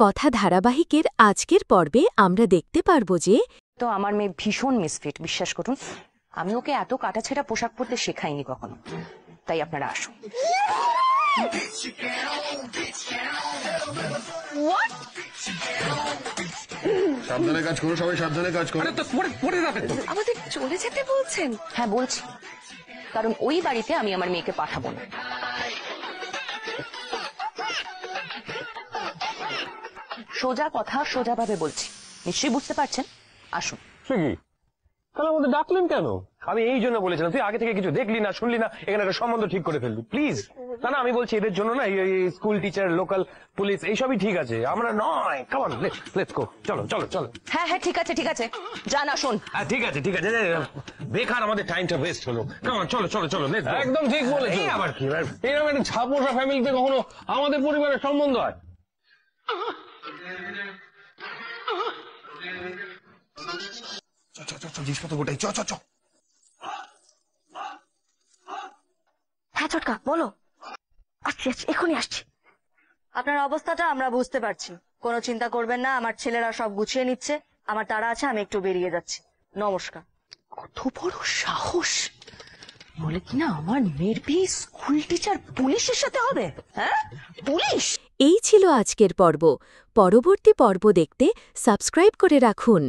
কথা ধারাবাহিকের আজকের পর্বে আমরা দেখতে পারব যে তো আমার মেয়ে ভীষণ মিসফিট, বিশ্বাস করুন। আমি ওকে এত কাটাছেঁড়া পোশাক পরতে শেখাইনি কখনো, তাই আপনারা আসুন। সাবধানে কাজ করো, সবাই সাবধানে কাজ করো। আমাদের চলে যেতে বলছেন? হ্যাঁ বলছি, কারণ ওই বাড়িতে আমি আমার মেয়েকে পাঠাবো না। সোজা কথা সোজাভাবে বলছি, নিশ্চয়ই বুঝতে পারছেন। আসুন। কি তাহলে আমাদের ডাকলেন কেন? আমি এই জন্য বলেছিলাম তুই আগে থেকে কিছু দেখলি না, শুনলি না, এখানে একটা সম্বন্ধ ঠিক করে ফেললি প্লিজ। না আমি বলছি এদের জন্য না, এই স্কুল টিচার, লোকাল পুলিশ এইসবই ঠিক আছে, আমরা নয়। কাম অন, লেটস গো, চলো চলো চলো। হ্যাঁ হ্যাঁ ঠিক আছে ঠিক আছে, যান আসুন। ঠিক আছে ঠিক আছে, বেকার আমাদের টাইমটা ওয়েস্ট হলো। কাম অন, চলো চলো চলো। একদম ঠিক বলেছো। আবার কি এরকম একটা ছাপোষা ফ্যামিলিতে কখনো আমাদের পরিবারের সম্বন্ধ হয়? জিনিসপত্র গোটাই, চ চ চ। হ্যাঁ ছোটকা বলো। আসছি আসছি, এখনই আসছি। আপনার অবস্থাটা আমরা বুঝতে পারছি, কোনো চিন্তা করবেন না, আমার ছেলেরা সব গুছিয়ে নিচ্ছে। আমার তাড়া আছে, আমি একটু বেরিয়ে যাচ্ছি। নমস্কার। কত বড় সাহস, বলে কিনা আমার মেয়ের বিয়ে স্কুল টিচার পুলিশের সাথে হবে। হ্যাঁ পুলিশ। এই ছিল আজকের পর্ব। পরবর্তী পর্ব দেখতে সাবস্ক্রাইব করে রাখুন।